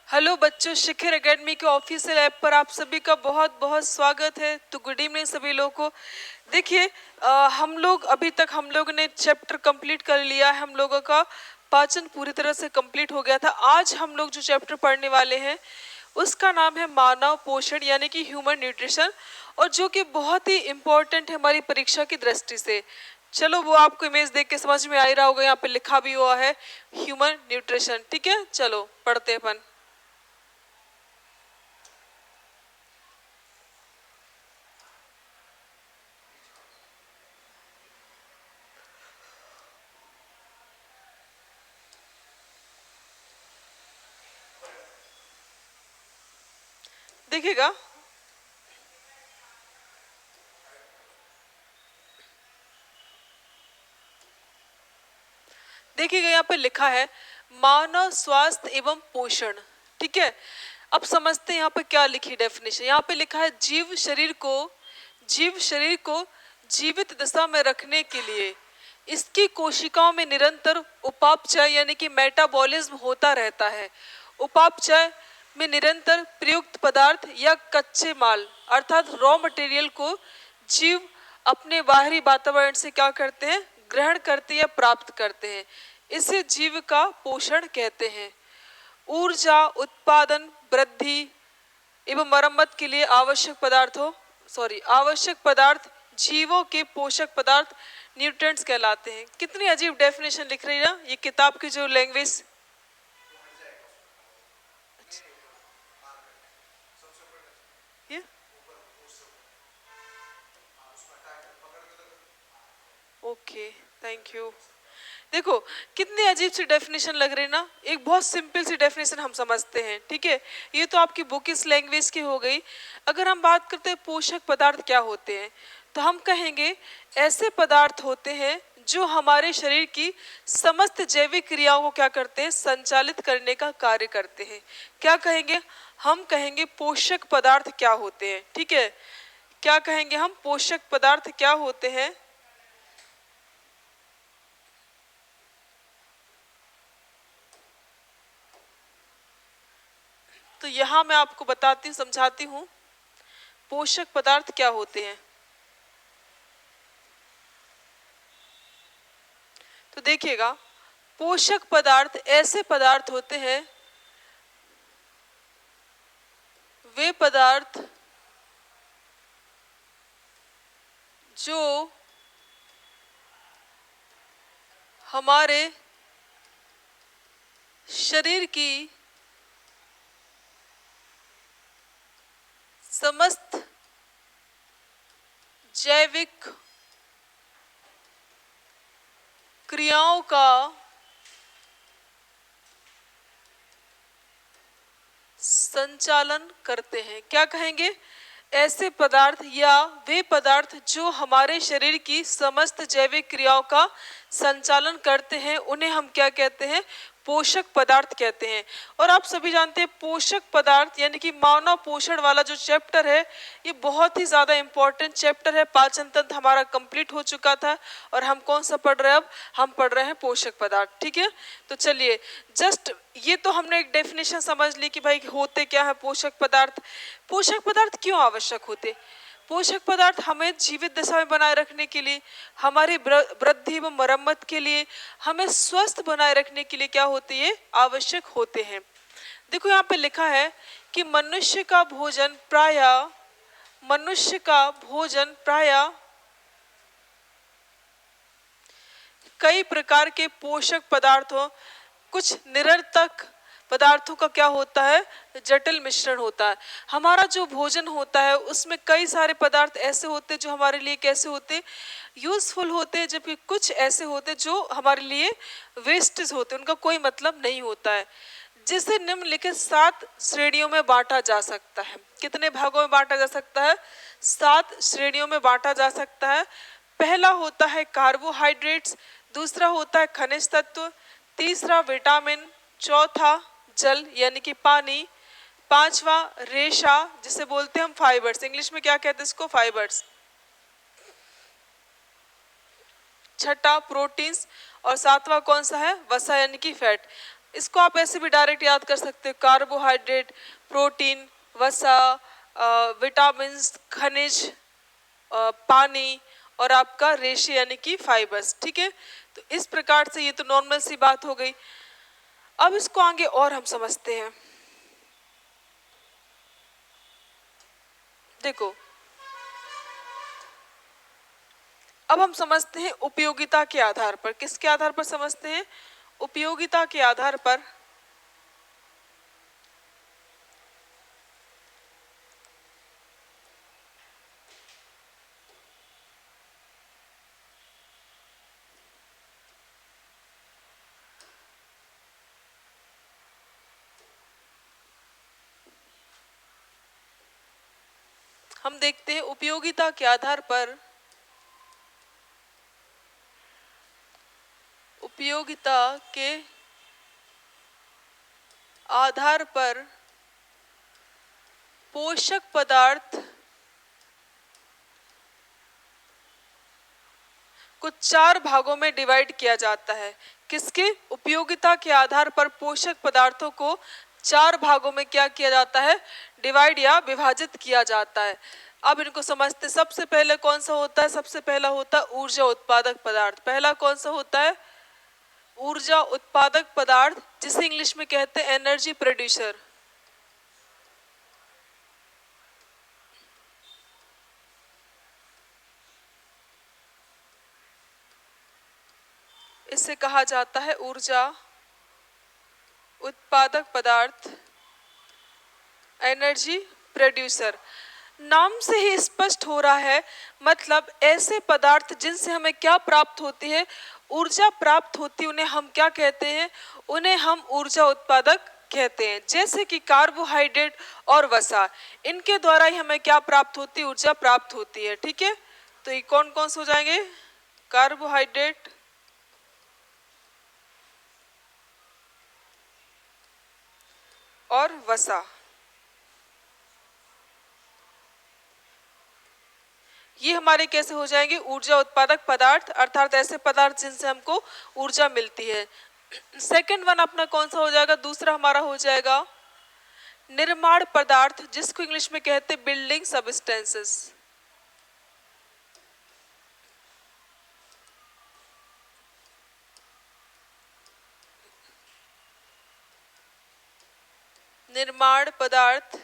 Hello बच्चों, शिखर academy के official app पर आप सभी का बहुत बहुत स्वागत है। तो गुड इवनिंग सभी लोगों को। देखिए, हम लोग अभी तक हम लोग ने चैप्टर कंप्लीट कर लिया है। हम लोगों का पाचन पूरी तरह से कंप्लीट हो गया था। आज हम लोग जो चैप्टर पढ़ने वाले हैं उसका नाम है मानव पोषण यानी कि ह्यूमन न्यूट्रिशन, और जो कि बहुत ही इम्पोर्टेंट है हमारी परीक्षा की दृष्टि से। चलो, वो आपको इमेज देख के समझ में आ ही रहा होगा, यहाँ पे लिखा भी हुआ है ह्यूमन न्यूट्रिशन। ठीक है, चलो पढ़ते हैं अपन। देखिएगा, देखिएगा यहाँ पे लिखा है मानव स्वास्थ्य एवं पोषण। ठीक है, अब समझते हैं यहाँ पे क्या लिखी डेफिनेशन। यहाँ पे लिखा है जीव शरीर को जीवित दशा में रखने के लिए इसकी कोशिकाओं में निरंतर उपापचय यानी कि मेटाबॉलिज्म होता रहता है। उपापचय में निरंतर प्रयुक्त पदार्थ या कच्चे माल अर्थात रॉ मटेरियल को जीव अपने बाहरी वातावरण से क्या करते हैं, ग्रहण करते या प्राप्त करते हैं। इसे जीव का पोषण कहते हैं। ऊर्जा उत्पादन वृद्धि एवं मरम्मत के लिए आवश्यक पदार्थ जीवों के पोषक पदार्थ न्यूट्रिएंट्स कहलाते हैं। कितनी अजीब डेफिनेशन लिख रही है ना ये किताब की जो लैंग्वेज। ये ओके, थैंक यू। देखो कितनी अजीब सी डेफिनेशन लग रही है ना। एक बहुत सिंपल सी डेफिनेशन हम समझते हैं। ठीक है, ये तो आपकी बुक इस लैंग्वेज की हो गई। अगर हम बात करते हैं पोषक पदार्थ क्या होते हैं, तो हम कहेंगे ऐसे पदार्थ होते हैं जो हमारे शरीर की समस्त जैविक क्रियाओं को क्या करते हैं, संचालित करने का कार्य करते हैं। क्या कहेंगे हम, कहेंगे पोषक पदार्थ क्या होते हैं। ठीक है, क्या कहेंगे हम, पोषक पदार्थ क्या होते हैं। तो यहाँ मैं आपको बताती समझाती हूँ पोषक पदार्थ क्या होते हैं। तो देखिएगा, पोषक पदार्थ ऐसे पदार्थ होते हैं, वे पदार्थ जो हमारे शरीर की समस्त जैविक क्रियाओं का संचालन करते हैं। क्या कहेंगे, ऐसे पदार्थ या वे पदार्थ जो हमारे शरीर की समस्त जैविक क्रियाओं का संचालन करते हैं, उन्हें हम क्या कहते हैं, पोषक पदार्थ कहते हैं। और आप सभी जानते हैं पोषक पदार्थ यानी कि मानव पोषण वाला जो चैप्टर है ये बहुत ही ज़्यादा इम्पोर्टेंट चैप्टर है। पाचन तंत्र हमारा कंप्लीट हो चुका था और हम कौन सा पढ़ रहे हैं, अब हम पढ़ रहे हैं पोषक पदार्थ। ठीक है, तो चलिए जस्ट ये तो हमने एक डेफिनेशन समझ ली कि भाई होते क्या है पोषक पदार्थ। पोषक पदार्थ क्यों आवश्यक होते, पोषक पदार्थ हमें जीवित दशा में बनाए रखने के लिए, हमारी वृद्धि एवं मरम्मत के लिए, हमें स्वस्थ बनाए रखने के लिए क्या होते हैं, आवश्यक होते हैं। देखो यहाँ पे लिखा है कि मनुष्य का भोजन प्रायः कई प्रकार के पोषक पदार्थों, कुछ निरर्थक पदार्थों का क्या होता है, जटिल मिश्रण होता है। हमारा जो भोजन होता है उसमें कई सारे पदार्थ ऐसे होते हैं जो हमारे लिए कैसे होते, यूजफुल होते हैं, जबकि कुछ ऐसे होते जो हमारे लिए वेस्टेज होते, उनका कोई मतलब नहीं होता है। जिसे निम्नलिखित 7 श्रेणियों में बांटा जा सकता है। कितने भागों में बांटा जा सकता है, 7 श्रेणियों में बांटा जा सकता है। पहला होता है कार्बोहाइड्रेट्स, दूसरा होता है खनिज तत्व, तीसरा विटामिन, चौथा जल यानी कि पानी, पांचवा रेशा जिसे बोलते हैं हम फाइबर्स, इंग्लिश में क्या कहते हैं इसको, फाइबर्स, छठा प्रोटीन्स, और सातवां कौन सा है, वसा यानी कि फैट। इसको आप ऐसे भी डायरेक्ट याद कर सकते हो, कार्बोहाइड्रेट, प्रोटीन, वसा, विटामिन, खनिज, पानी और आपका रेशे यानी कि फाइबर्स। ठीक है, तो इस प्रकार से ये तो नॉर्मल सी बात हो गई। अब इसको आगे और हम समझते हैं। देखो, अब हम समझते हैं उपयोगिता के आधार पर। किसके आधार पर समझते हैं? उपयोगिता के आधार पर। हम देखते हैं उपयोगिता के आधार पर, उपयोगिता के आधार पर पोषक पदार्थ को 4 भागों में डिवाइड किया जाता है। किसके? उपयोगिता के आधार पर पोषक पदार्थों को 4 भागों में क्या किया जाता है? डिवाइड या विभाजित किया जाता है। अब इनको समझते। सबसे पहले कौन सा होता है? सबसे पहला होता है ऊर्जा उत्पादक पदार्थ। पहला कौन सा होता है? ऊर्जा उत्पादक पदार्थ, जिसे इंग्लिश में कहते हैं एनर्जी प्रोड्यूसर। इसे कहा जाता है ऊर्जा उत्पादक पदार्थ, एनर्जी प्रोड्यूसर। नाम से ही स्पष्ट हो रहा है, मतलब ऐसे पदार्थ जिनसे हमें क्या प्राप्त होती है? ऊर्जा प्राप्त होती है। उन्हें हम क्या कहते हैं? उन्हें हम ऊर्जा उत्पादक कहते हैं। जैसे कि कार्बोहाइड्रेट और वसा, इनके द्वारा ही हमें क्या प्राप्त होती है? ऊर्जा प्राप्त होती है। ठीक है, तो ये कौन कौन से हो जाएंगे? कार्बोहाइड्रेट, और वसा। ये हमारे कैसे हो जाएंगे? ऊर्जा उत्पादक पदार्थ, अर्थात ऐसे पदार्थ जिनसे हमको ऊर्जा मिलती है। सेकंड वन अपना कौन सा हो जाएगा? दूसरा हमारा हो जाएगा निर्माण पदार्थ, जिसको इंग्लिश में कहते हैं बिल्डिंग सबस्टेंसेस। निर्माण पदार्थ,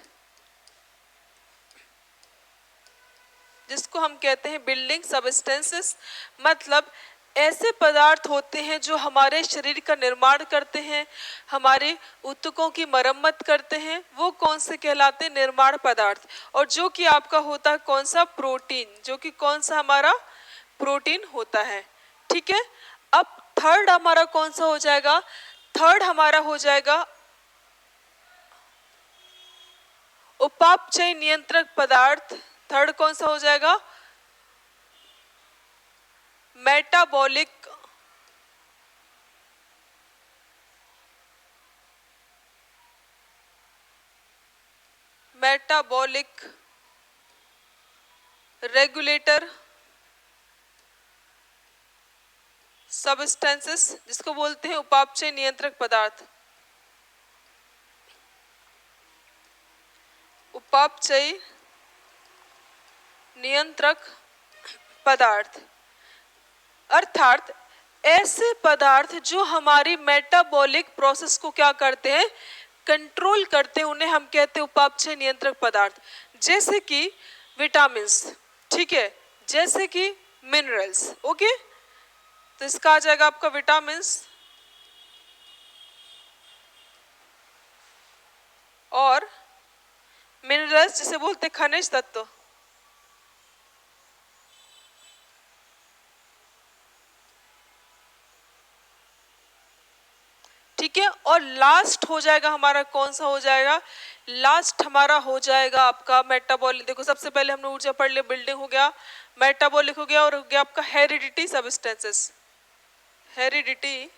जिसको हम कहते हैं बिल्डिंग सबस्टेंसेस, मतलब ऐसे पदार्थ होते हैं जो हमारे शरीर का निर्माण करते हैं, हमारे ऊतकों की मरम्मत करते हैं। वो कौन से कहलाते हैं? निर्माण पदार्थ। और जो कि आपका होता है कौन सा? प्रोटीन, जो कि कौन सा हमारा? प्रोटीन होता है। ठीक है, अब थर्ड हमारा कौन सा हो जाएगा? थर्ड हमारा हो जाएगा उपापचय नियंत्रक पदार्थ। थर्ड कौन सा हो जाएगा? मेटाबॉलिक मेटाबॉलिक रेगुलेटर सबस्टेंसेस, जिसको बोलते हैं उपापचय नियंत्रक पदार्थ। उपापचय नियंत्रक पदार्थ अर्थात ऐसे पदार्थ जो हमारी मेटाबॉलिक प्रोसेस को क्या करते हैं? कंट्रोल करते हैं। उन्हें हम कहते हैं उपापचय नियंत्रक पदार्थ। जैसे कि विटामिन्स, ठीक है, जैसे कि मिनरल्स। ओके, तो इसका आ जाएगा आपका विटामिन्स और मिनरल्स, जिसे बोलते हैं खनिज तत्व। ठीक है, और लास्ट हो जाएगा हमारा कौन सा हो जाएगा? लास्ट हमारा हो जाएगा आपका मेटाबॉलिक। देखो, सबसे पहले हमने ऊर्जा पढ़ लिया, बिल्डिंग हो गया, मेटाबॉलिक हो गया, और हो गया आपका हेरिडिटी सबस्टेंसेस। हेरिडिटी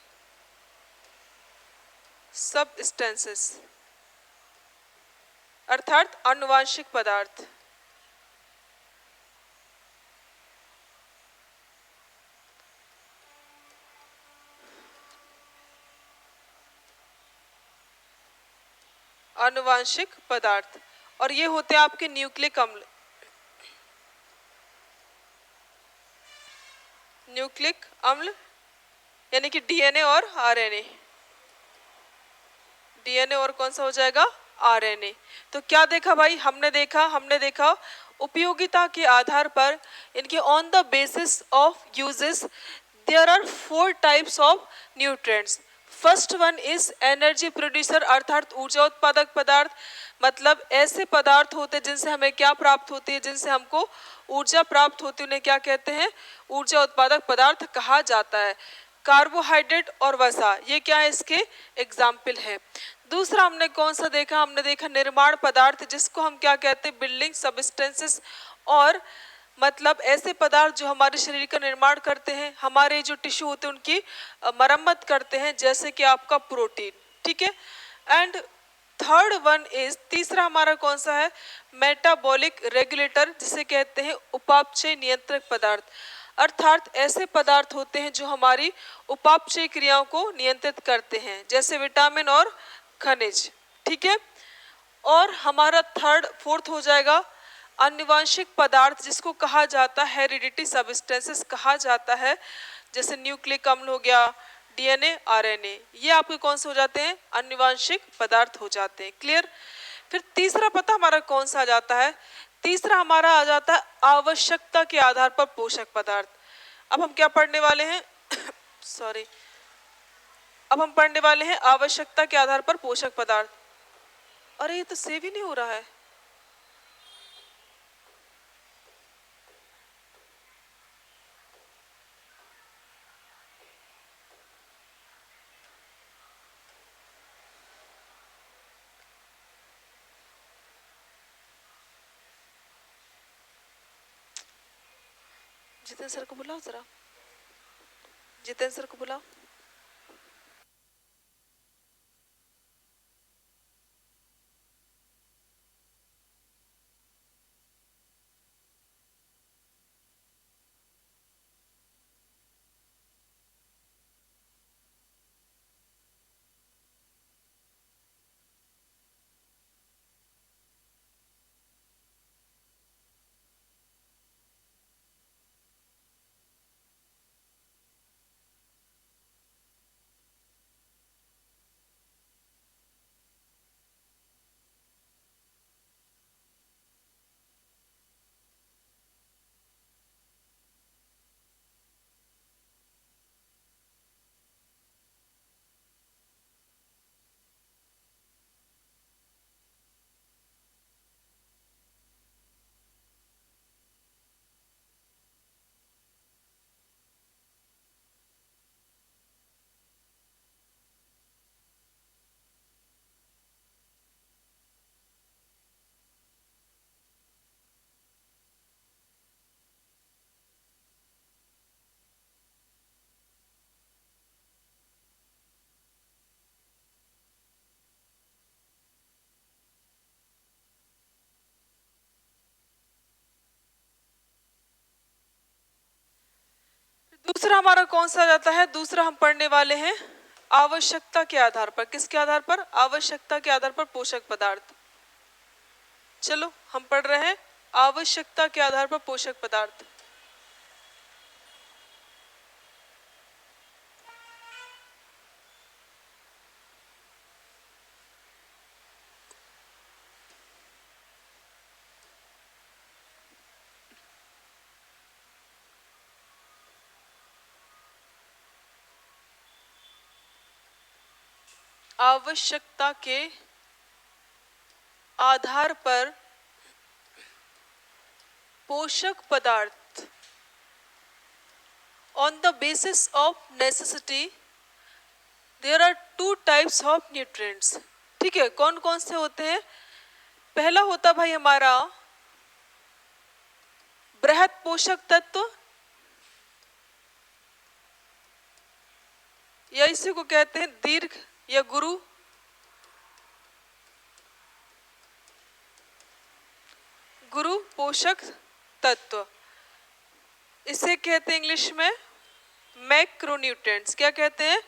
सबस्टेंसेस अर्थात आनुवांशिक पदार्थ। आनुवांशिक पदार्थ, और ये होते हैं आपके न्यूक्लिक अम्ल। न्यूक्लिक अम्ल यानी कि डीएनए और आरएनए। डीएनए और कौन सा हो जाएगा? आरएनए। तो क्या देखा भाई, हमने देखा उपयोगिता के आधार पर इनके on the basis of uses there are 4 types of nutrients. First one is energy producer, अर्थात ऊर्जा उत्पादक पदार्थ। मतलब ऐसे पदार्थ होते हैं जिनसे हमें क्या प्राप्त होती है, जिनसे हमको ऊर्जा प्राप्त होती है, उन्हें क्या कहते हैं? ऊर्जा उत्पादक पदार्थ कहा जाता है। कार्बोहाइड्रेट और वसा, ये क्या है? इसके एग्जाम्पल है। दूसरा हमने कौन सा देखा? हमने देखा निर्माण पदार्थ, जिसको हम क्या कहते हैं? Building substances. और मतलब ऐसे पदार्थ जो हमारे शरीर का निर्माण करते हैं, हमारे जो टिश्यू होते हैं उनकी मरम्मत करते हैं, जैसे कि आपका प्रोटीन। ठीक है। एंड थर्ड वन इज, तीसरा हमारा कौन सा है? मेटाबॉलिक रेगुलेटर, जिसे कहते हैं उपापचय नियंत्रक पदार्थ। अर्थात ऐसे पदार्थ होते हैं जो हमारी उपापचय क्रियाओं को नियंत्रित करते हैं, जैसे विटामिन और खनिज। ठीक है। और हमारा फोर्थ हो जाएगा आनुवांशिक पदार्थ, जिसको कहा जाता है हेरिडिटी सब्सटेंसेस कहा जाता है, जैसे न्यूक्लिक अम्ल हो गया, डीएनए, आरएनए। ये आपके कौन से हो जाते हैं? आनुवांशिक पदार्थ हो जाते हैं। क्लियर। फिर तीसरा पता हमारा कौन सा आ जाता है? तीसरा हमारा आ जाता है आवश्यकता के आधार पर पोषक पदार्थ। अब हम क्या पढ़ने वाले हैं? सॉरी, अब हम पढ़ने वाले हैं आवश्यकता के आधार पर पोषक पदार्थ। अरे ये तो सेव ही नहीं हो रहा है। जितेंद्र सर को बुलाओ जरा, जितेंद्र सर को बुलाओ। दूसरा हमारा कौन सा जाता है? दूसरा हम पढ़ने वाले हैं आवश्यकता के आधार पर। किसके आधार पर? आवश्यकता के आधार पर पोषक पदार्थ। चलो हम पढ़ रहे हैं आवश्यकता के आधार पर पोषक पदार्थ। आवश्यकता के आधार पर पोषक पदार्थ। On the basis of necessity there are 2 types of nutrients. ठीक है। कौन कौन से होते हैं? पहला होता भाई हमारा बृहत पोषक तत्व, या इसी को कहते हैं दीर्घ या गुरु। गुरु पोषक तत्व, इसे कहते हैं इंग्लिश में मैक्रोन्यूट्रिएंट्स। क्या कहते हैं?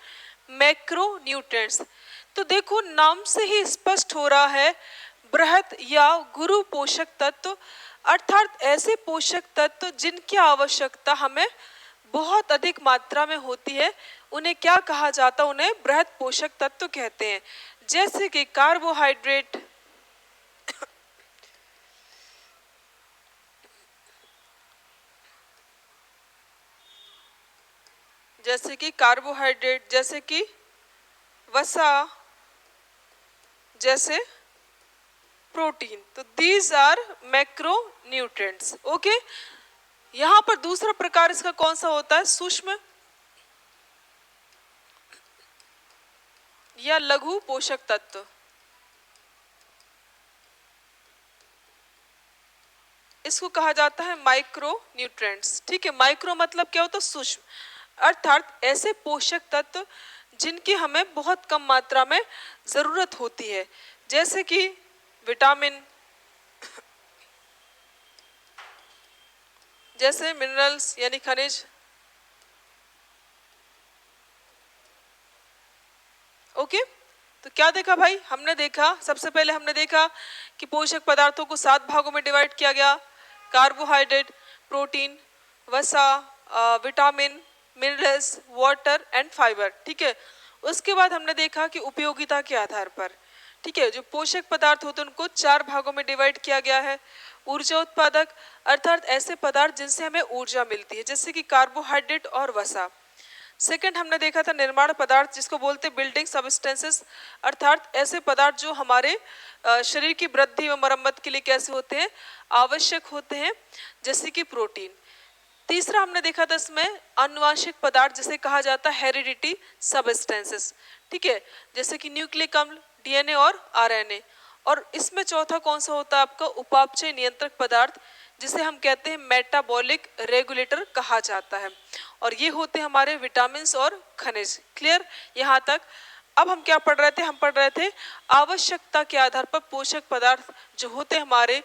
मैक्रोन्यूट्रिएंट्स। तो देखो नाम से ही स्पष्ट हो रहा है, बृहत या गुरु पोषक तत्व, अर्थात ऐसे पोषक तत्व जिनकी आवश्यकता हमें बहुत अधिक मात्रा में होती है, उन्हें क्या कहा जाता है, उन्हें बृहत पोषक तत्व कहते हैं। जैसे कि कार्बोहाइड्रेट, जैसे कि वसा, जैसे प्रोटीन। तो these are macro nutrients. Okay, यहां पर दूसरा प्रकार इसका कौन सा होता है, सूक्ष्म या लघु पोषक तत्व। इसको कहा जाता है माइक्रो न्यूट्रिएंट्स। ठीक है, माइक्रो मतलब क्या होता है, सूक्ष्म, अर्थात ऐसे पोषक तत्व जिनकी हमें बहुत कम मात्रा में जरूरत होती है, जैसे कि विटामिन, जैसे मिनरल्स यानी खनिज। ओके, तो क्या देखा भाई, हमने देखा, सबसे पहले हमने देखा कि पोषक पदार्थों को 7 भागों में डिवाइड किया गया, कार्बोहाइड्रेट, प्रोटीन, वसा, vitamin, minerals, water and fibre. ठीक है, उसके बाद हमने देखा कि उपयोगिता के आधार पर, ठीक है, जो पोषक पदार्थ होते हैं उनको 4 भागों में डिवाइड किया गया है। ऊर्जा उत्पादक, अर्थात ऐसे पदार्थ जिनसे हमें ऊर्जा मिलती है, जैसे कि कार्बोहाइड्रेट और वसा। सेकंड हमने देखा था निर्माण पदार्थ, जिसको बोलते हैं बिल्डिंग सबस्टेंसेस, अर्थात ऐसे पदार्थ जो हमारे शरीर की वृद्धि व मरम्मत के लिए कैसे होते हैं, आवश्यक होते हैं, जैसे कि प्रोटीन। तीसरा हमने देखा था इसमें आनुवांशिक पदार्थ, जिसे कहा जाता है हेरिडिटी सबस्टेंसेस। ठीक है, जैसे कि न्यूक्लिक अम्ल, डीएनए और आरएनए। और इसमें चौथा कौन सा होता है आपका, उपापचय नियंत्रक पदार्थ, जिसे हम कहते हैं मेटाबॉलिक रेगुलेटर कहा जाता है। और ये होते हैं हमारे विटामिन और खनिज। क्लियर यहाँ तक। अब हम क्या पढ़ रहे थे, हम पढ़ रहे थे आवश्यकता के आधार पर पोषक पदार्थ जो होते हैं हमारे,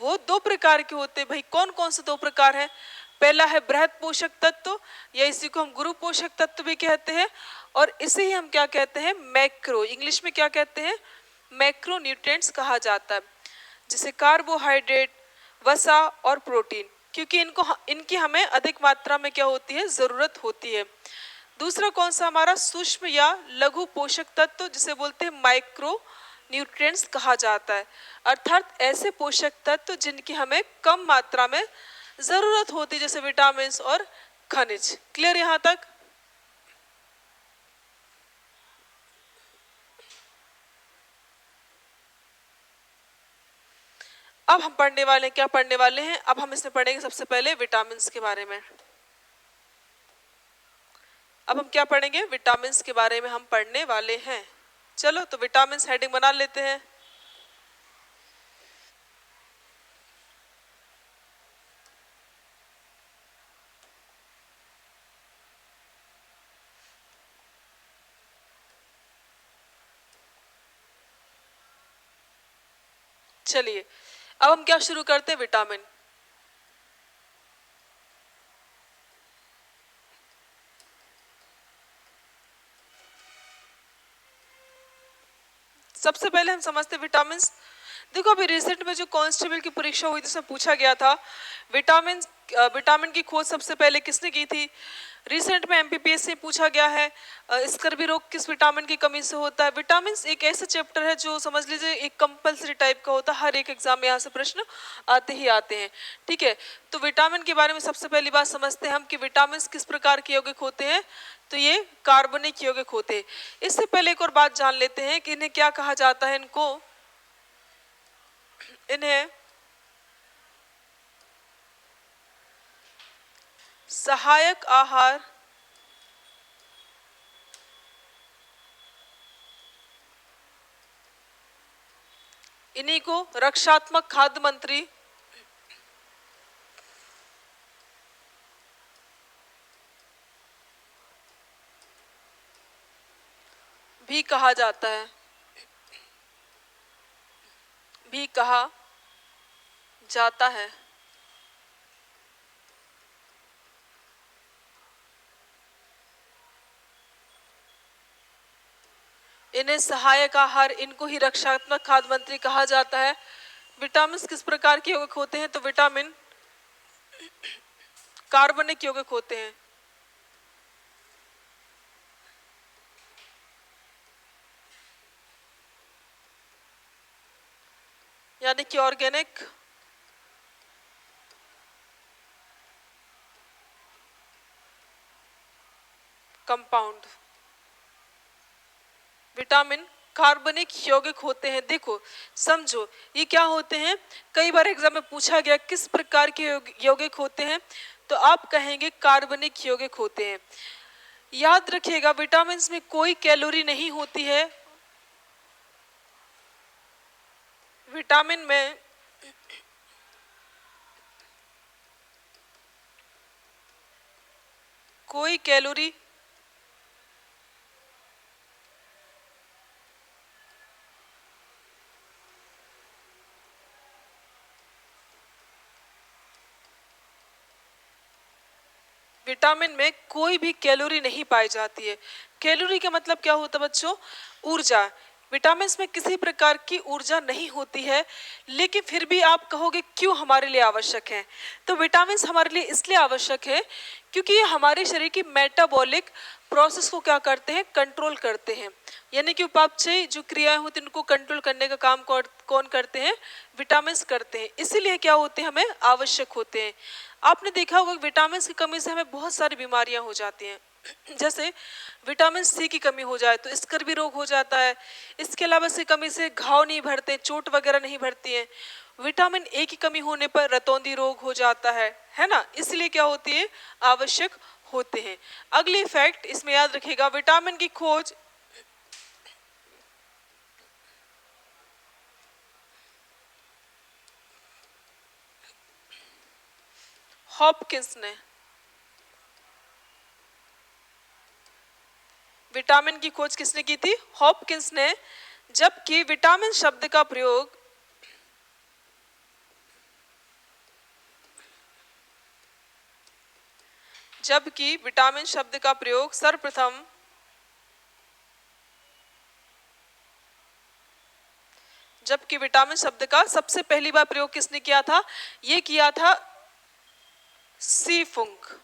वो 2 प्रकार के होते हैं। भाई कौन कौन से 2 प्रकार हैं, पहला है बृहत पोषक तत्व, या इसी को हम गुरु पोषक तत्व भी कहते हैं, और इसे ही हम क्या कहते हैं, मैक्रो, इंग्लिश में क्या कहते हैं, मैक्रो न्यूट्रिएंट्स कहा जाता है, जिसे कार्बोहाइड्रेट, वसा और प्रोटीन, क्योंकि इनकी हमें अधिक मात्रा में क्या होती है, जरूरत होती है। दूसरा कौन सा हमारा, सूक्ष्म या लघु पोषक तत्व, जिसे बोलते हैं माइक्रो न्यूट्रिएंट्स कहा जाता है, अर्थात ऐसे पोषक तत्व जिनकी हमें कम मात्रा में जरूरत होती है, जैसे विटामिन और खनिज। क्लियर यहाँ तक। अब हम पढ़ने वाले हैं, क्या पढ़ने वाले हैं, अब हम इसमें पढ़ेंगे सबसे पहले विटामिन के बारे में। अब हम क्या पढ़ेंगे, विटामिन के बारे में हम पढ़ने वाले हैं। चलो तो विटामिन हेडिंग बना लेते हैं। चलिए अब हम क्या शुरू करते हैं, विटामिन। सबसे पहले हम समझते हैं विटामिन। देखो अभी रिसेंट में जो कांस्टेबल की परीक्षा हुई थी, उसमें पूछा गया था विटामिन की खोज सबसे पहले किसने की थी। रिसेंट में एमपीपीएस से पूछा गया है स्कर्वी रोग किस विटामिन की कमी से होता है। विटामिन एक ऐसा चैप्टर है जो समझ लीजिए एक कंपलसरी टाइप का होता है, हर एक एग्जाम में यहाँ से प्रश्न आते ही आते हैं। ठीक है, तो विटामिन के बारे में सबसे पहली बात समझते हैं हम कि विटामिन किस प्रकार के यौगिक होते हैं। तो ये कार्बनिक यौगिक होते हैं। इससे पहले एक और बात जान लेते हैं कि इन्हें क्या कहा जाता है, इन्हें सहायक आहार, इन्हीं को रक्षात्मक खाद्य मंत्री भी कहा जाता है, भी कहा जाता है। इन्हें सहायक आहार, इनको ही रक्षात्मक खाद्य मंत्री कहा जाता है। विटामिन किस प्रकार के यौगिक होते हैं? तो विटामिन कार्बनिक यौगिक होते हैं, यानी कि ऑर्गेनिक कंपाउंड। विटामिन कार्बनिक यौगिक होते हैं। देखो समझो ये क्या होते हैं, कई बार एग्जाम में पूछा गया किस प्रकार के यौगिक होते हैं, तो आप कहेंगे कार्बनिक यौगिक होते हैं। याद रखिएगा विटामिन में कोई कैलोरी नहीं होती है। विटामिन में कोई कैलोरी विटामिन में कोई भी कैलोरी नहीं पाई जाती है। कैलोरी का मतलब क्या होता है बच्चों? ऊर्जा। विटामिन में किसी प्रकार की ऊर्जा नहीं होती है, लेकिन फिर भी आप कहोगे क्यों हमारे लिए आवश्यक है? तो विटामिन हमारे लिए इसलिए आवश्यक है क्योंकि ये हमारे शरीर की मेटाबॉलिक प्रोसेस को क्या करते हैं? कंट्रोल करते हैं। यानी कि उपापचय जो क्रियाएं होती हैं उनको कंट्रोल करने का काम कौन करते हैं? विटामिन करते हैं। इसीलिए क्या होते हैं? हमें आवश्यक होते हैं। आपने देखा होगा विटामिन की कमी से हमें बहुत सारी बीमारियां हो जाती हैं। जैसे विटामिन सी की कमी हो जाए तो स्कर्वी रोग हो जाता है। इसके अलावा इसकी कमी से घाव नहीं भरते, चोट वगैरह नहीं भरती है। विटामिन ए की कमी होने पर रतौंधी रोग हो जाता है ना? इसलिए क्या होती है? आवश्यक होते हैं। अगली फैक्ट इसमें याद रखिएगा, विटामिन की खोज हॉपकिंस ने, विटामिन की खोज किसने की थी? हॉपकिंस ने। जबकि विटामिन शब्द का प्रयोग सर्वप्रथम जबकि विटामिन शब्द का सबसे पहली बार प्रयोग किसने किया था? ये किया था सी फुंक।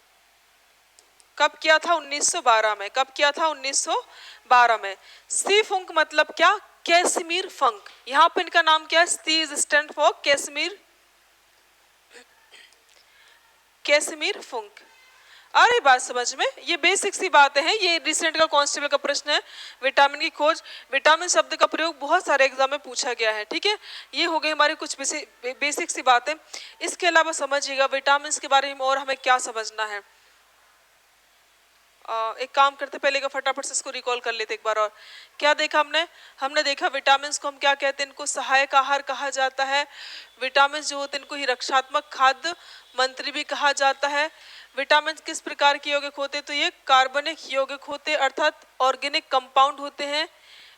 कब किया था? 1912 में। कब किया था? 1912 में। सी फुंक मतलब क्या? कैसिमीर फंक। यहां पर इनका नाम क्या है? सी इज स्टैंड फॉर कैसिमीर फुंक। अरे बात समझ में, ये बेसिक सी बातें हैं। ये रिसेंट का कांस्टेबल का प्रश्न है। विटामिन की खोज, विटामिन शब्द का प्रयोग बहुत सारे एग्जाम में पूछा गया है। ठीक है, ये हो गई हमारी कुछ बेसिक सी बातें। इसके अलावा समझिएगा विटामिन के बारे में और हमें क्या समझना है। एक काम करते पहले का फटाफट से इसको रिकॉल कर लेते एक बार और। क्या देखा हमने देखा विटामिन को हम क्या कहते हैं? इनको सहायक आहार कहा जाता है। विटामिन जो होते हैं इनको ही रक्षात्मक खाद्य मंत्री भी कहा जाता है। विटामिन किस प्रकार के यौगिक होते हैं? तो ये कार्बनिक यौगिक होते हैं, अर्थात ऑर्गेनिक कंपाउंड होते हैं।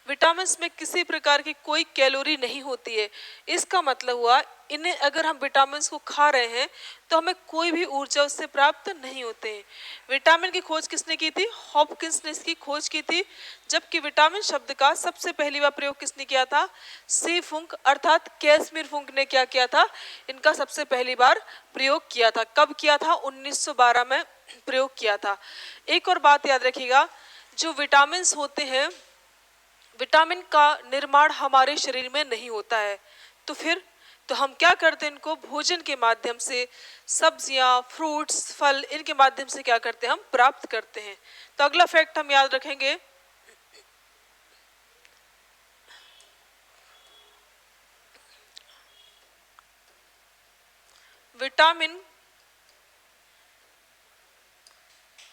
विटामिन में किसी प्रकार की कोई कैलोरी नहीं होती है। इसका मतलब हुआ इन्हें अगर हम विटामिन को खा रहे हैं तो हमें कोई भी ऊर्जा उससे प्राप्त नहीं होते हैं। विटामिन की खोज किसने की थी? हॉपकिंस ने इसकी खोज की थी। जबकि विटामिन शब्द का सबसे पहली बार प्रयोग किसने किया था? सी फुंक अर्थात कैसमीर फुंक ने क्या किया था? इनका सबसे पहली बार प्रयोग किया था। कब किया था? 1912 में प्रयोग किया था। एक और बात याद रखिएगा, जो विटामिन होते हैं, विटामिन का निर्माण हमारे शरीर में नहीं होता है। तो फिर तो हम क्या करते हैं? इनको भोजन के माध्यम से, सब्जियां, फ्रूट्स, फल, इनके माध्यम से क्या करते हैं? हम प्राप्त करते हैं। तो अगला फैक्ट हम याद रखेंगे, विटामिन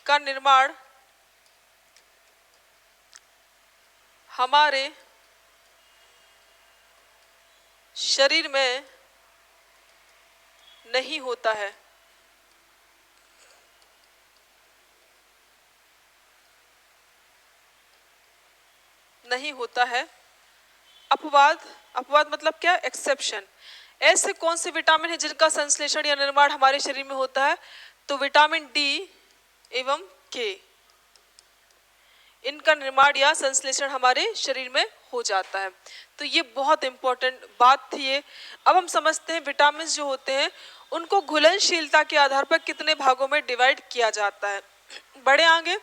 का निर्माण हमारे शरीर में नहीं होता है। नहीं होता है। अपवाद मतलब क्या? एक्सेप्शन। ऐसे कौन से विटामिन है जिनका संश्लेषण या निर्माण हमारे शरीर में होता है? तो विटामिन डी एवं के। इनका निर्माण या संश्लेषण हमारे शरीर में हो जाता है। तो ये बहुत इंपॉर्टेंट बात थी ये। अब हम समझते हैं विटामिन जो होते हैं उनको घुलनशीलता के आधार पर कितने भागों में डिवाइड किया जाता है। बढ़े आगे।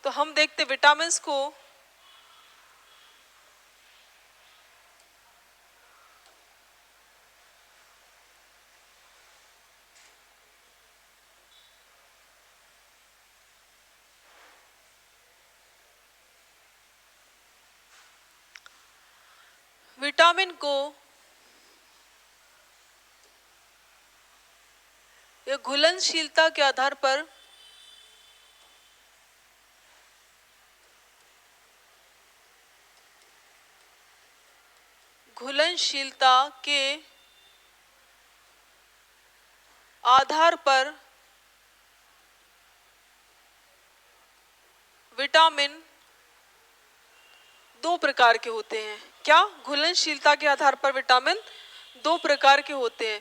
तो हम देखते विटामिन को ये घुलनशीलता के आधार पर विटामिन दो प्रकार के होते हैं। क्या? घुलनशीलता के आधार पर विटामिन दो प्रकार के होते हैं।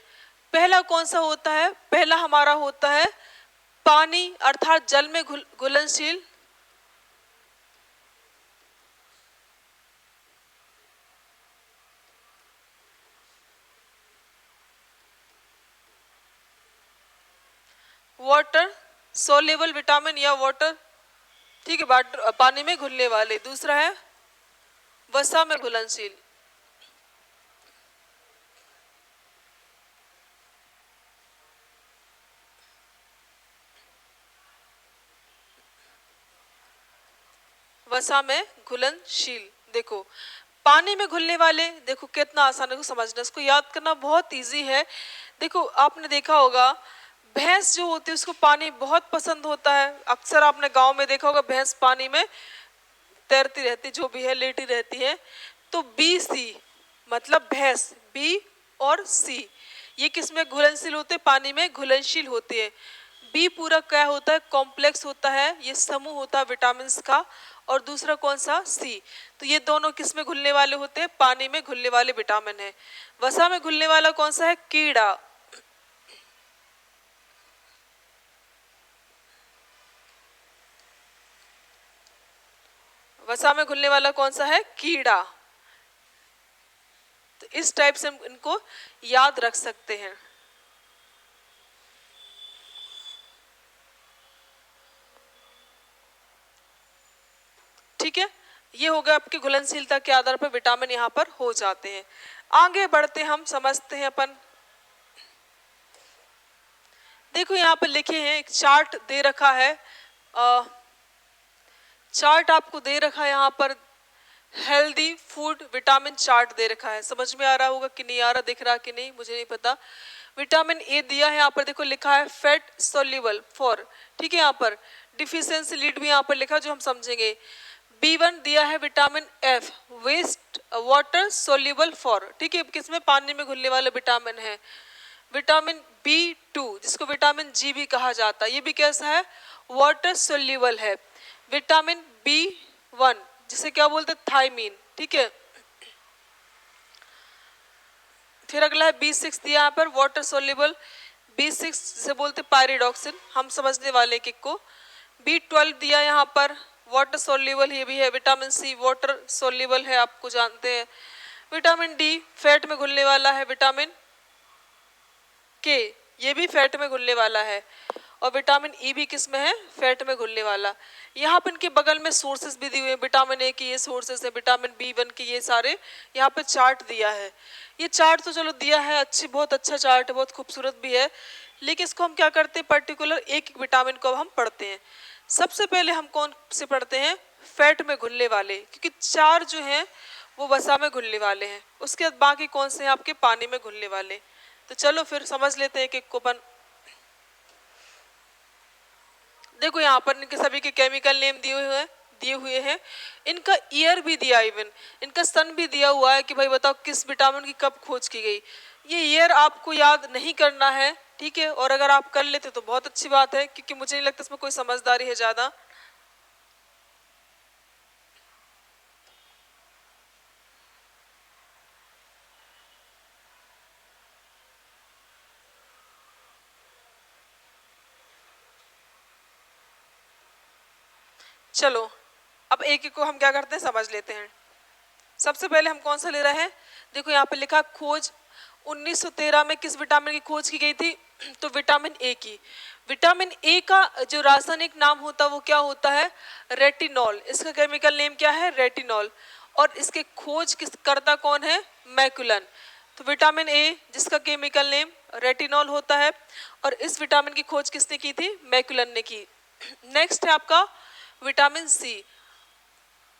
पहला कौन सा होता है? पहला हमारा होता है पानी अर्थात जल में घुलनशील, वाटर सोल्युबल विटामिन या वाटर, ठीक है, पानी में घुलने वाले। दूसरा है वसा में घुलनशील। वसा में घुलनशील। देखो पानी में घुलने वाले, देखो कितना आसान है समझना, इसको याद करना बहुत इजी है। देखो आपने देखा होगा भैंस जो होती है उसको पानी बहुत पसंद होता है। अक्सर आपने गांव में देखा होगा भैंस पानी में तैरती रहती, जो भी है लेटी रहती है। तो बी सी मतलब भैंस, बी और सी ये किसमें घुलनशील होते हैं? पानी में घुलनशील होते हैं। बी पूरा क्या होता है? कॉम्प्लेक्स होता है, ये समूह होता है विटामिन का। और दूसरा कौन सा? सी। तो ये दोनों किस में घुलने वाले होते हैं? पानी में घुलने वाले विटामिन है। वसा में घुलने वाला कौन सा है? कीड़ा। वसा में घुलने वाला कौन सा है? कीड़ा। तो इस टाइप से हम इनको याद रख सकते हैं। ठीक है, ये हो गया आपकी घुलनशीलता के आधार पर विटामिन यहाँ पर हो जाते हैं। आगे बढ़ते हम समझते हैं अपन। देखो यहाँ पर लिखे हैं, एक चार्ट दे रखा है, चार्ट आपको दे रखा है यहाँ पर, हेल्दी फूड विटामिन चार्ट दे रखा है। समझ में आ रहा होगा कि नहीं आ रहा, दिख रहा कि नहीं मुझे नहीं पता। विटामिन ए दिया है यहाँ पर, देखो लिखा है फैट सोल्यूबल फॉर, ठीक है, यहाँ पर डिफिशियंसी लीड भी यहाँ पर लिखा जो हम समझेंगे। B1 दिया है vitamin F waste water soluble for, ठीक है, किसमें? पानी में घुलने वाला विटामिन है। विटामिन B2 जिसको विटामिन जी भी कहा जाता है, ये भी कैसा है? वाटर सोल्यूबल है। विटामिन B1 जिसे क्या बोलते हैं? थायमीन, ठीक है। फिर अगला है B6 दिया यहाँ पर वाटर सोल्यूबल, B6 जिसे बोलते पायरिडॉक्सिन, हम समझने वाले किक को। B12 दिया यहाँ पर वाटर सोल्यूबल, ये भी है। विटामिन सी वाटर सोल्यूबल है, आपको जानते हैं। विटामिन डी फैट में घुलने वाला है। विटामिन के ये भी फैट में घुलने वाला है। और विटामिन ई भी किस में है? फैट में घुलने वाला। यहाँ पर इनके बगल में सोर्सेस भी दिए हुए हैं, विटामिन ए की ये सोर्सेस है, विटामिन B1 के ये सारे यहाँ पे चार्ट दिया है। ये चार्ट तो चलो दिया है, अच्छी बहुत अच्छा चार्ट है, बहुत खूबसूरत भी है। लेकिन इसको हम क्या करते हैं? पर्टिकुलर एक एक विटामिन को हम पढ़ते हैं। सबसे पहले हम कौन से पढ़ते हैं? फैट में घुलने वाले, क्योंकि चार जो हैं वो वसा में घुलने वाले हैं। उसके बाद बाकी कौन से हैं? आपके पानी में घुलने वाले। तो चलो फिर समझ लेते हैं एक को अपन। देखो यहाँ पर इनके सभी के केमिकल नेम दिए हुए हैं। इनका ईयर भी दिया, इवन इनका सन भी दिया हुआ है कि भाई बताओ किस विटामिन की कब खोज की गई। ये ईयर आपको याद नहीं करना है, ठीक है, और अगर आप कर लेते तो बहुत अच्छी बात है, क्योंकि मुझे नहीं लगता इसमें कोई समझदारी है ज्यादा। चलो अब एक एक को हम क्या करते हैं समझ लेते हैं। सबसे पहले हम कौन सा ले रहे हैं, देखो यहाँ पे लिखा खोज 1913 में किस विटामिन की खोज की गई थी, तो विटामिन ए की। विटामिन ए का जो रासायनिक नाम होता है वो क्या होता है, रेटिनॉल। इसका केमिकल नेम क्या है, रेटिनॉल। और इसके खोज किस करता कौन है, मैकुलन। तो विटामिन ए जिसका केमिकल नेम रेटिनॉल होता है, और इस विटामिन की खोज किसने की थी, मैकुलन ने की। नेक्स्ट है आपका विटामिन सी,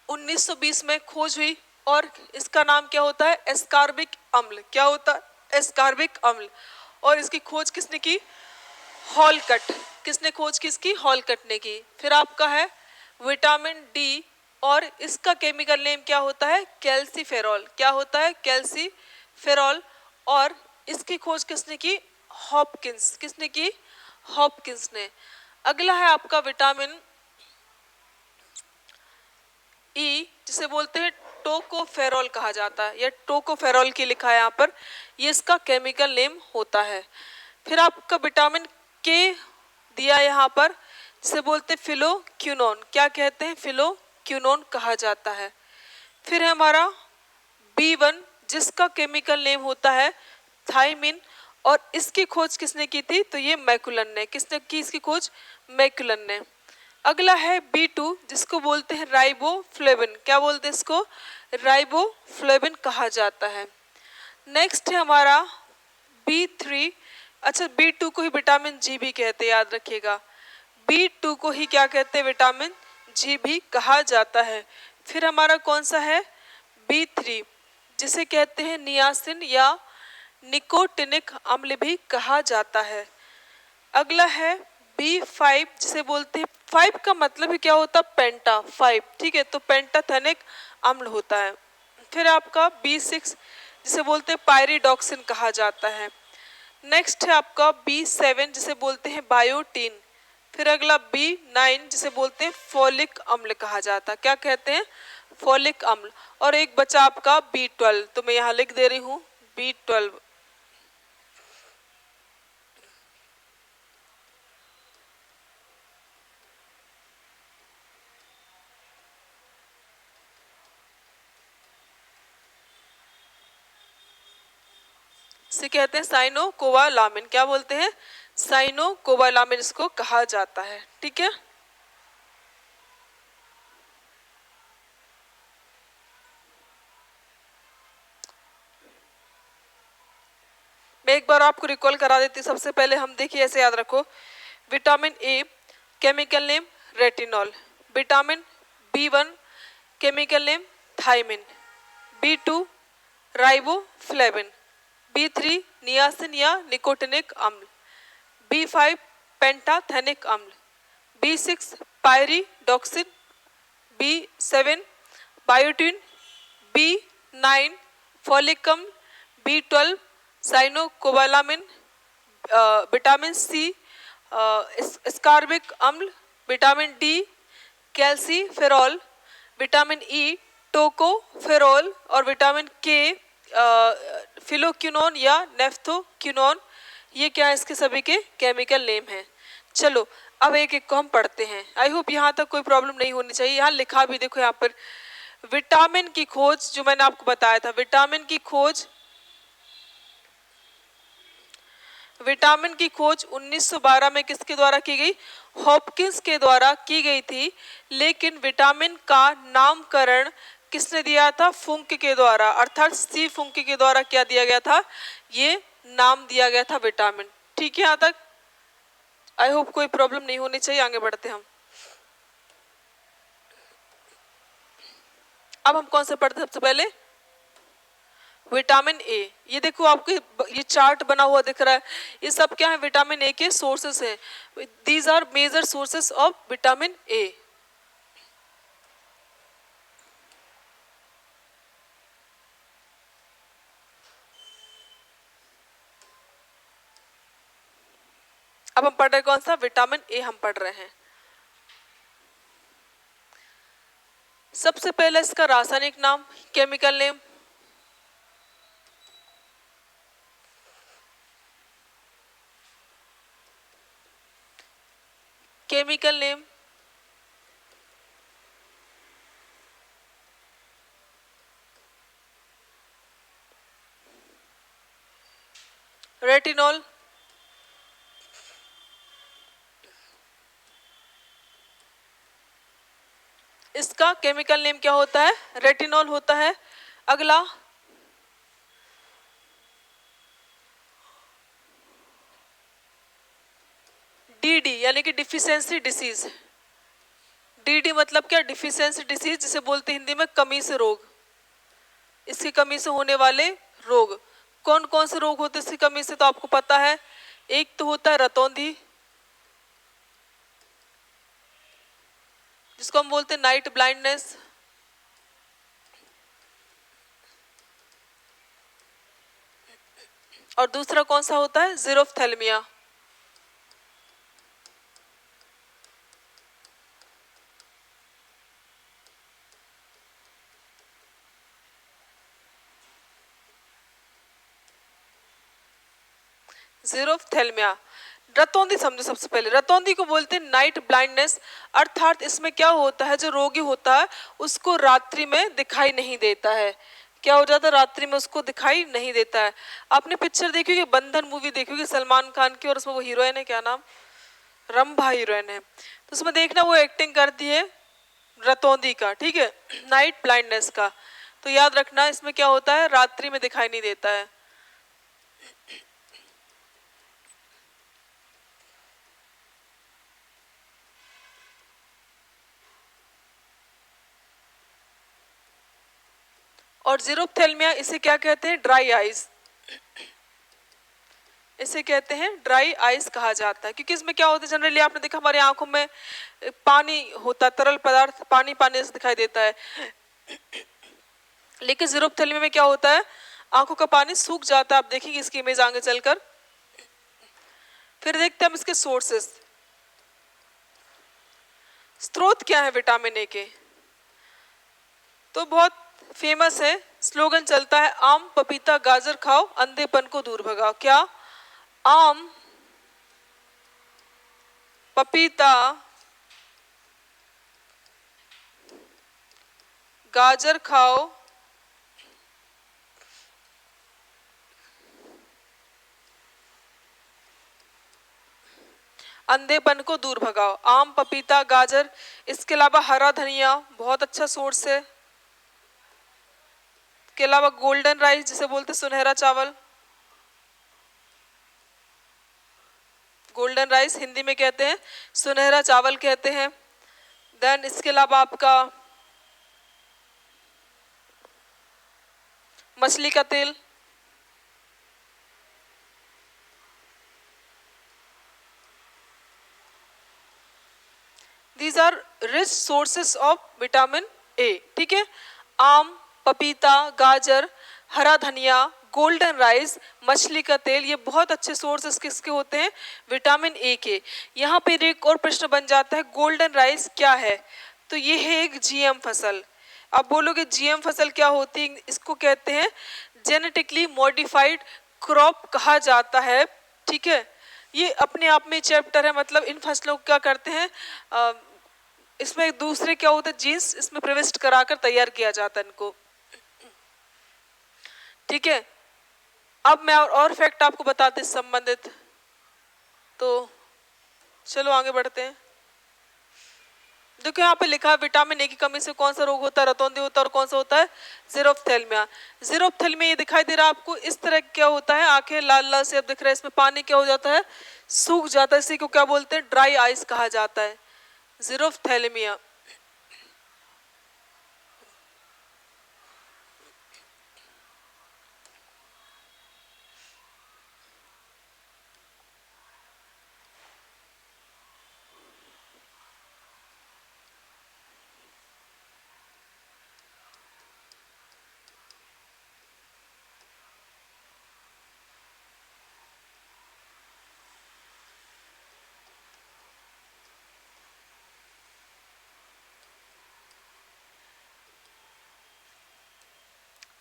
1920 में खोज हुई, और इसका नाम क्या होता है, एस्कार्बिक अम्ल। क्या होता है, एस्कार्बिक अम्ल। और इसकी खोज किसने की, हॉलकट। किसने खोज की इसकी, हॉलकट ने की। फिर आपका है विटामिन डी, और इसका केमिकल नेम क्या होता है, कैल्सीफेरॉल। क्या होता है, कैल्सीफेरॉल। और इसकी खोज किसने की, हॉपकिंस। किसने की, हॉपकिंस ने। अगला है आपका विटामिन ई, जिसे बोलते हैं टोकोफेरॉल कहा जाता है, या टोकोफेरॉल की लिखा है यहाँ पर, ये इसका केमिकल नेम होता है। फिर आपका विटामिन के दिया यहाँ पर, जिसे बोलते हैं फिलोक्यूनोन। क्या कहते हैं, फिलोक्यूनोन कहा जाता है। फिर है हमारा B1, जिसका केमिकल नेम होता है थाइमिन, और इसकी खोज किसने की थी, तो ये मैकुलन ने। किसने की इसकी खोज, मैकुलन ने। अगला है B2, जिसको बोलते हैं राइबोफ्लेविन। क्या बोलते हैं इसको, राइबोफ्लेविन कहा जाता है। नेक्स्ट है हमारा B3। अच्छा, B2 को ही विटामिन जी भी कहते हैं, याद रखिएगा। B2 को ही क्या कहते हैं, विटामिन जी भी कहा जाता है। फिर हमारा कौन सा है, B3, जिसे कहते हैं नियासिन या निकोटिनिक अम्ल भी कहा जाता है। अगला है B5, जिसे बोलते हैं, 5 का मतलब ही क्या होता है, पेंटा 5। ठीक है, तो पेंटाथेनिक अम्ल होता है। फिर आपका B6, जिसे बोलते हैं पायरिडॉक्सिन कहा जाता है। नेक्स्ट है आपका B7, जिसे बोलते हैं बायोटीन। फिर अगला B9, जिसे बोलते हैं फोलिक अम्ल कहा जाता है। क्या कहते हैं, फोलिक अम्ल। और एक बचा आपका B12, तो मैं यहाँ लिख दे रही हूँ B12। इसे कहते हैं साइनोकोबालामिन। क्या बोलते हैं, साइनोकोबालामिन इसको कहा जाता है। ठीक है, मैं एक बार आपको रिकॉल करा देती हूँ। सबसे पहले हम देखिए, ऐसे याद रखो, vitamin a chemical name retinol, vitamin B1 chemical name thymine, B2 riboflavin, B3 niacin या निकोटिनिक अम्ल, B5 पेंटाथेनिक अम्ल, B6 pyridoxine, B7 biotin, B9 folic अम्ल, B12 साइनोकोबालामिन, विटामिन सी स्कारबिक अम्ल, vitamin D calciferol, vitamin E tocopherol, और vitamin के फिलोक्यूनोन या नेफ्थोक्यूनोन। ये क्या है, इसके सभी के केमिकल नेम हैं। चलो अब एक एक को हम पढ़ते हैं। आई होप यहाँ तक कोई प्रॉब्लम नहीं होनी चाहिए। यहाँ लिखा भी देखो, यहाँ पर विटामिन की खोज, जो मैंने आपको बताया था, विटामिन की खोज 1912 में किसके द्वारा की गई, हॉपकिंस के द्वारा की गई थी। लेकिन विटामिन का नामकरण किसने दिया था, फुंक के द्वारा, अर्थात सी फुंक के द्वारा क्या दिया गया था, ये नाम दिया गया था विटामिन। ठीक है, यहाँ तक आई होप कोई प्रॉब्लम नहीं होनी चाहिए। आगे बढ़ते हम। अब हम कौन से पढ़ते हैं, सबसे पहले विटामिन ए। ये देखो आपको ये चार्ट बना हुआ दिख रहा है, ये सब क्या है, विटामिन ए के सोर्सेस हैं। These are major sources of vitamin A. अब हम पढ़ रहे कौन सा, विटामिन ए हम पढ़ रहे हैं। सबसे पहले इसका रासायनिक नाम, chemical name, chemical name retinol, इसका केमिकल नेम क्या होता है? रेटिनॉल होता है। अगला डीडी यानी कि डिफिशियंसी डिसीज। डीडी मतलब क्या? डिफिशियंसी डिसीज, जिसे बोलते हैं हिंदी में कमी से रोग। इसकी कमी से होने वाले रोग। कौन कौन से रोग होते हैं इसकी कमी से? तो आपको पता है, एक तो होता है रतौंधी, जिसको हम बोलते हैं नाइट ब्लाइंडनेस। और दूसरा कौन सा होता है? जीरोफ्थेल्मिया। जीरोफ्थेल्मिया। रतौंधी समझो सबसे पहले। रतौंधी को बोलते हैं नाइट ब्लाइंडनेस, अर्थात इसमें क्या होता है, जो रोगी होता है उसको रात्रि में दिखाई नहीं देता है। क्या हो जाता है? रात्रि में उसको दिखाई नहीं देता है। आपने पिक्चर देखी होगी, बंधन मूवी देखी होगी सलमान खान की, और उसमें वो हीरोइन है, क्या नाम, रंभा हीरोइन है। तो उसमें देखना वो एक्टिंग करती है रतौंधी का, ठीक है, नाइट ब्लाइंडनेस का। तो याद रखना इसमें क्या होता है, रात्रि में दिखाई नहीं देता है। और जीरोफ्थेल्मिया इसे क्या कहते हैं? Dry eyes. इसे कहते हैं ड्राई आइज कहा जाता है, क्योंकि इसमें क्या होता है, जनरली आपने देखा हमारी आंखों में पानी होता है, तरल पदार्थ पानी पानी से दिखाई देता है, लेकिन जीरोफ्थेल्मिया में क्या होता है, आंखों का पानी सूख जाता है। आप देखेंगे इसकी इमेज आगे चलकर। फिर देखते हैं हम इसके सोर्सेस, स्रोत क्या है विटामिन ए के। तो बहुत फेमस है, स्लोगन चलता है, आम पपीता गाजर खाओ, अंधेपन को दूर भगाओ। क्या? आम पपीता गाजर खाओ, अंधेपन को दूर भगाओ। आम पपीता गाजर, इसके अलावा हरा धनिया बहुत अच्छा सोर्स है। इसके अलावा गोल्डन राइस, जिसे बोलते सुनहरा चावल, गोल्डन राइस हिंदी में कहते हैं, सुनहरा चावल कहते हैं। देन इसके अलावा आपका मछली का तेल, these are rich sources of vitamin A, ठीक है। आम पपीता गाजर हरा धनिया गोल्डन राइस मछली का तेल, ये बहुत अच्छे सोर्सेस किसके होते हैं? विटामिन ए के। यहाँ पे एक और प्रश्न बन जाता है, गोल्डन राइस क्या है? तो ये है एक जीएम फसल। अब बोलोगे जीएम फसल क्या होती है? इसको कहते हैं जेनेटिकली मॉडिफाइड क्रॉप कहा जाता है, ठीक है। ये अपने आप में चैप्टर है, मतलब इन फसलों को क्या करते हैं, इसमें एक दूसरे क्या होता है, जीन्स इसमें प्रविष्ट कराकर तैयार किया जाता है इनको, ठीक है। अब मैं और फैक्ट आपको बताते संबंधित, तो चलो आगे बढ़ते हैं। देखो यहाँ पे लिखा है विटामिन ए की कमी से कौन सा रोग होता है? रतौंधी होता है। और कौन सा होता है? जीरोफ्थेल्मिया। जीरोफ्थेल्मिया ये दिखाई दे रहा है आपको, इस तरह क्या होता है, आंखें लाल लाल से अब दिख रहा है, इसमें पानी क्या हो जाता है, सूख जाता है। इसी को क्या बोलते हैं? ड्राई आइस कहा जाता है, जीरोफ्थेल्मिया।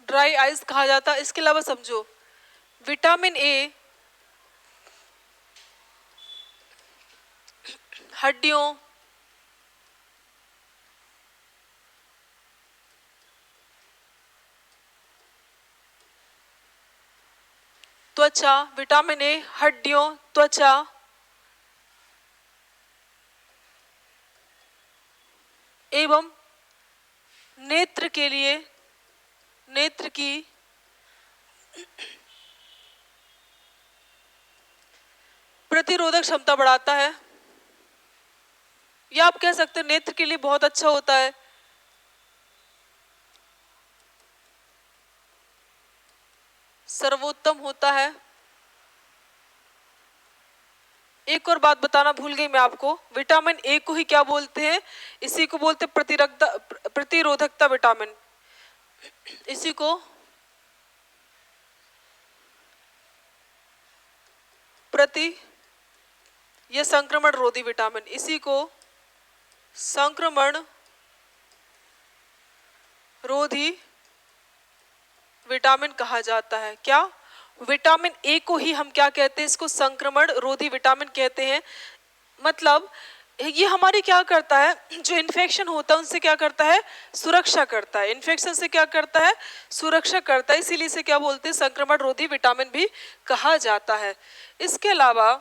ड्राई आइस कहा जाता है। इसके अलावा समझो विटामिन ए हड्डियों, त्वचा, विटामिन ए हड्डियों, त्वचा, एवं नेत्र के लिए, नेत्र की प्रतिरोधक क्षमता बढ़ाता है, या आप कह सकते हैं नेत्र के लिए बहुत अच्छा होता है। सर्वोत्तम होता है। एक और बात बताना भूल गई मैं आपको, विटामिन ए को ही क्या बोलते हैं, इसी को बोलते प्रतिरोधकता विटामिन, इसी को यह संक्रमण रोधी विटामिन, इसी को संक्रमण रोधी विटामिन कहा जाता है। क्या, विटामिन ए को ही हम क्या कहते हैं, इसको संक्रमण रोधी विटामिन कहते हैं। मतलब ये हमारी क्या करता है, जो इन्फेक्शन होता है उनसे क्या करता है, सुरक्षा करता है, इन्फेक्शन से क्या करता है, सुरक्षा करता है, इसीलिए इसे क्या बोलते हैं, संक्रमण रोधी विटामिन भी कहा जाता है। इसके अलावा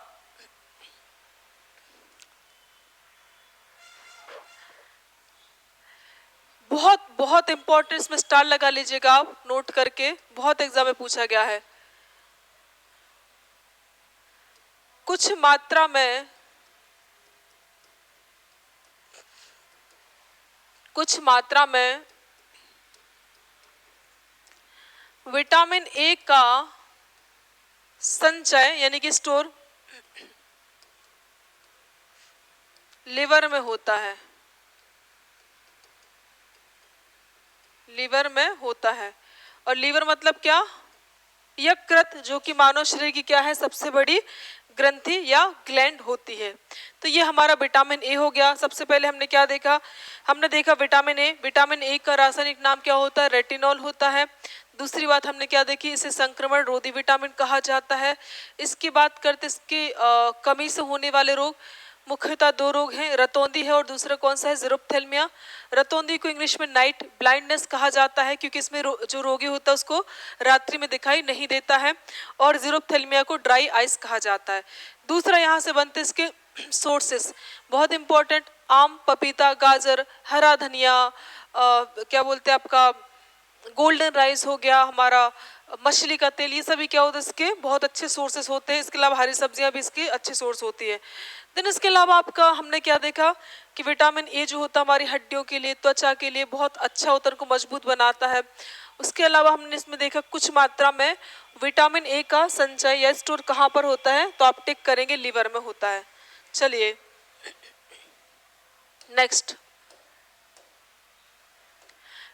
बहुत बहुत इंपॉर्टेंट, इसमें स्टार लगा लीजिएगा आप नोट करके, बहुत एग्जाम में पूछा गया है। कुछ मात्रा में विटामिन ए का संचय यानी कि स्टोर लिवर में होता है, लीवर में होता है। और लीवर मतलब क्या, यकृत, जो कि मानव शरीर की क्या है, सबसे बड़ी ग्रंथि या ग्लैंड होती है। तो ये हमारा विटामिन ए हो गया। सबसे पहले हमने क्या देखा, हमने देखा विटामिन ए, विटामिन ए का रासायनिक नाम क्या होता है, रेटिनॉल होता है। दूसरी बात हमने क्या देखी, इसे संक्रमण रोधी विटामिन कहा जाता है। इसकी बात करते, इसकी कमी से होने वाले रोग मुख्यतः दो रोग हैं, रतौंधी है और दूसरा कौन सा है, ज़िरोफ्थेल्मिया। रतौंधी को इंग्लिश में नाइट ब्लाइंडनेस कहा जाता है, क्योंकि इसमें जो रोगी होता है उसको रात्रि में दिखाई नहीं देता है। और ज़िरोफ्थेल्मिया को ड्राई आइस कहा जाता है। दूसरा यहाँ से बनते इसके सोर्सेस, बहुत इंपॉर्टेंट, आम, पपीता, गाजर, हरा धनिया, क्या बोलते हैं आपका गोल्डन राइस हो गया, हमारा मछली का तेल, ये सभी क्या होता है, इसके बहुत अच्छे सोर्सेस होते हैं। इसके अलावा हरी सब्जियां भी इसकी अच्छी सोर्स होती है। देन इसके अलावा आपका हमने क्या देखा कि विटामिन ए जो होता है हमारी हड्डियों के लिए, त्वचा के लिए बहुत अच्छा होता है, उनको मजबूत बनाता है। उसके अलावा हमने इसमें देखा कुछ मात्रा में विटामिन ए का संचय या स्टोर कहाँ पर होता है, तो आप टिक करेंगे लीवर में होता है। चलिए नेक्स्ट,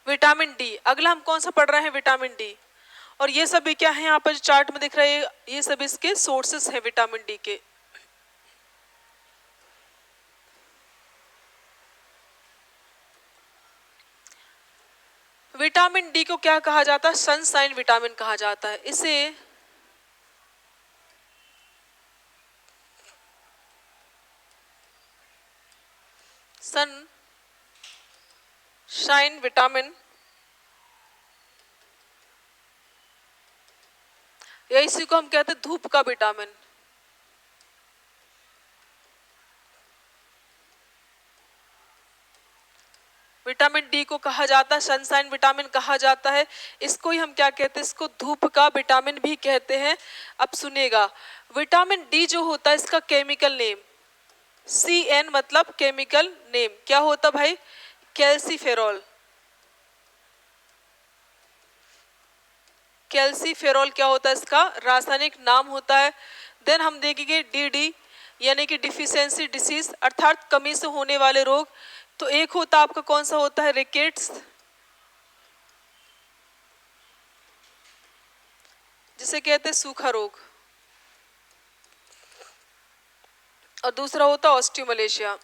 विटामिन डी। अगला हम कौन सा पढ़ रहे हैं, विटामिन डी। और ये सभी क्या है, यहाँ पर चार्ट में दिख रहा है, ये सभी इसके सोर्सेस हैं विटामिन डी के। विटामिन डी को क्या कहा जाता है, सनशाइन विटामिन कहा जाता है। इसे सनशाइन विटामिन या इसी को हम कहते हैं धूप का विटामिन। विटामिन डी को कहा जाता है सनशाइन विटामिन कहा जाता है। इसको ही हम क्या कहते हैं, इसको धूप का विटामिन भी कहते हैं। अब सुनिएगा, विटामिन डी जो होता है इसका केमिकल नेम CN मतलब केमिकल नेम क्या होता भाई, कैल्सीफेरॉल। कैल्सीफेरॉल क्या होता है, इसका रासायनिक नाम होता है। देन हम देखेंगे DD यानी कि डिफिशियंसी डिसीज, अर्थात कमी से होने वाले रोग। तो एक होता आपका कौन सा होता है, रिकेट्स, जिसे कहते हैं सूखा रोग, और दूसरा होता ऑस्टियोमलेशिया।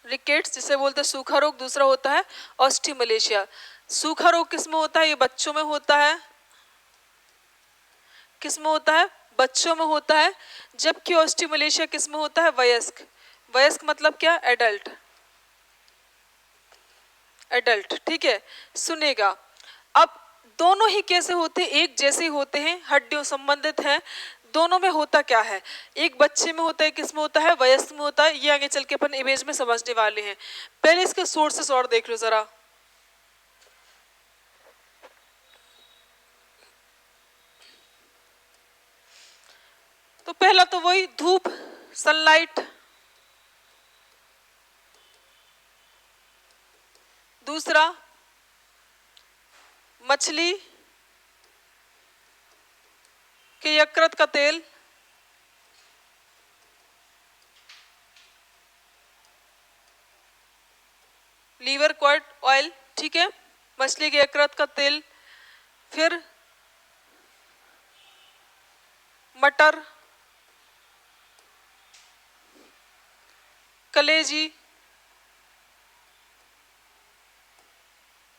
रिकेट्स जिसे बोलते हैं सूखा रोग, दूसरा होता है ऑस्टियोमलेशिया। सूखा रोग किसमें होता है, ये बच्चों में होता है, किसमें होता है, बच्चों में होता है। जबकि ऑस्टियोमलेशिया किसमें होता है, वयस्क। वयस्क मतलब क्या, एडल्ट। एडल्ट, ठीक है। सुनेगा। अब दोनों ही कैसे होते हैं, एक जैसे होते हैं, हड्डियों संबंधित हैं। दोनों में होता क्या है, एक बच्चे में होता है, किस में होता है, वयस्क में होता है। ये आगे चल के अपन इमेज में समझने वाले हैं। पहले इसके सोर्सेस और देख लो जरा। तो पहला तो वही धूप, सनलाइट। दूसरा मछली के यकृत का तेल। लीवर क्वाड ऑयल, ठीक है, मछली के यकृत का तेल। फिर मटर, कलेजी,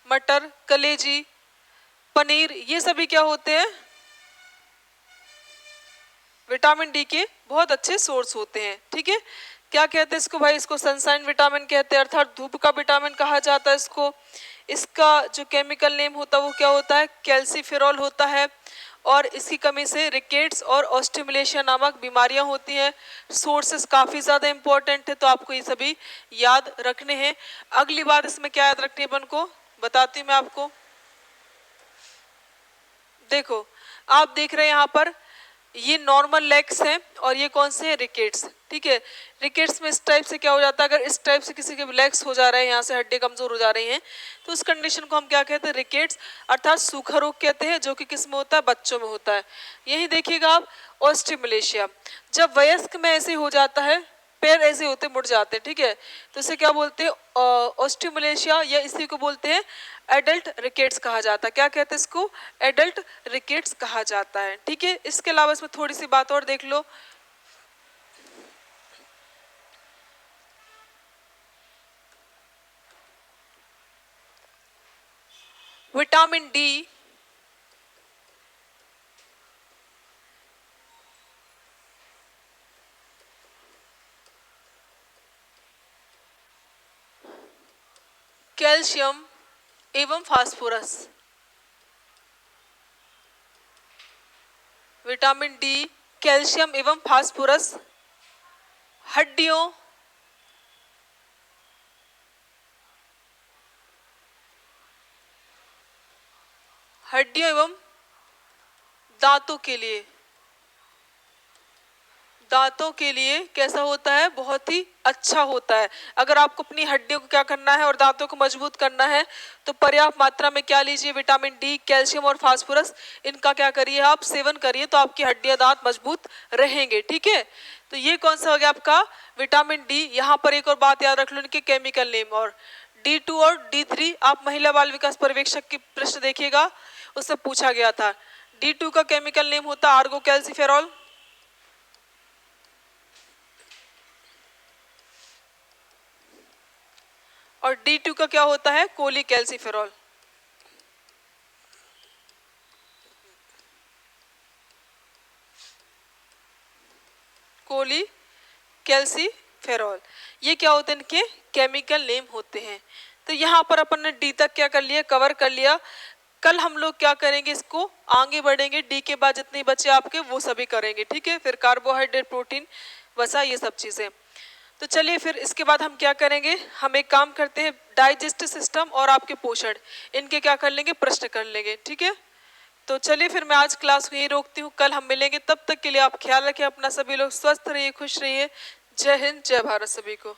मटर, कलेजी, पनीर, ये सभी क्या होते हैं, विटामिन डी के बहुत अच्छे सोर्स होते हैं, ठीक है। क्या कहते हैं इसको भाई, इसको सनशाइन विटामिन कहते हैं, अर्थात धूप का विटामिन कहा जाता है इसको। इसका जो केमिकल नेम होता है वो क्या होता है, कैल्सीफेरॉल होता है। और इसकी कमी से रिकेट्स और ऑस्टिमुलेशिया नामक बीमारियां होती हैं। सोर्सेस काफ़ी ज़्यादा इंपॉर्टेंट है, तो आपको ये सभी याद रखने हैं। अगली बात इसमें क्या याद रखनी है अपन को, बताती हूँ मैं आपको। देखो, आप देख रहे हैं यहाँ पर ये नॉर्मल लेग्स हैं और ये कौन से हैं, रिकेट्स, ठीक है। रिकेट्स में इस टाइप से क्या हो जाता है, अगर इस टाइप से किसी के लेग्स हो जा रहे हैं, यहाँ से हड्डी कमजोर हो जा रही हैं, तो उस कंडीशन को हम क्या कहते हैं, रिकेट्स, अर्थात सूखा रोग कहते हैं, जो कि किस में होता है, बच्चों में होता है। यही देखिएगा आप ऑस्टिमुलेशिया, जब वयस्क में ऐसे हो जाता है, पैर ऐसे होते मुड़ जाते हैं, ठीक है, तो इसे क्या बोलते हैं, ऑस्टिमुलेशिया, या इसी को बोलते हैं एडल्ट रिकेट्स कहा जाता है। क्या कहते हैं इसको, एडल्ट रिकेट्स कहा जाता है, ठीक है। इसके अलावा इसमें थोड़ी सी बात और देख लो। विटामिन डी कैल्शियम एवं फास्फोरस, विटामिन डी, कैल्शियम एवं फास्फोरस हड्डियों एवं दांतों के लिए, दांतों के लिए कैसा होता है, बहुत ही अच्छा होता है। अगर आपको अपनी हड्डियों को क्या करना है और दांतों को मजबूत करना है, तो पर्याप्त मात्रा में क्या लीजिए, विटामिन डी, कैल्शियम और फास्फोरस, इनका क्या करिए आप, सेवन करिए, तो आपकी हड्डियां दांत मजबूत रहेंगे, ठीक है। तो ये कौन सा हो गया आपका, विटामिन डी। यहाँ पर एक और बात याद रख लो, इनके केमिकल नेम। और D2 और D3 आप महिला बाल विकास पर्यवेक्षक की प्रश्न देखिएगा, उससे पूछा गया था। D2 का केमिकल नेम होता है आर्गो कैल्सीफेरॉल, और D2 का क्या होता है, कोली कैल्सीफेरॉल। कोली कैल्सीफेरॉल, ये क्या होते हैं, इनके केमिकल नेम होते हैं। तो यहाँ पर अपन ने डी तक क्या कर लिया, कवर कर लिया। कल हम लोग क्या करेंगे, इसको आगे बढ़ेंगे, डी के बाद जितने बचे आपके वो सभी करेंगे, ठीक है। फिर कार्बोहाइड्रेट, प्रोटीन, वसा, ये सब चीज़ें। तो चलिए फिर इसके बाद हम क्या करेंगे, हम एक काम करते हैं, डाइजेस्टिव सिस्टम और आपके पोषण, इनके क्या कर लेंगे, प्रश्न कर लेंगे, ठीक है। तो चलिए फिर मैं आज क्लास को यहीं रोकती हूँ, कल हम मिलेंगे। तब तक के लिए आप ख्याल रखें अपना, सभी लोग स्वस्थ रहिए, खुश रहिए। जय हिंद, जय भारत सभी को।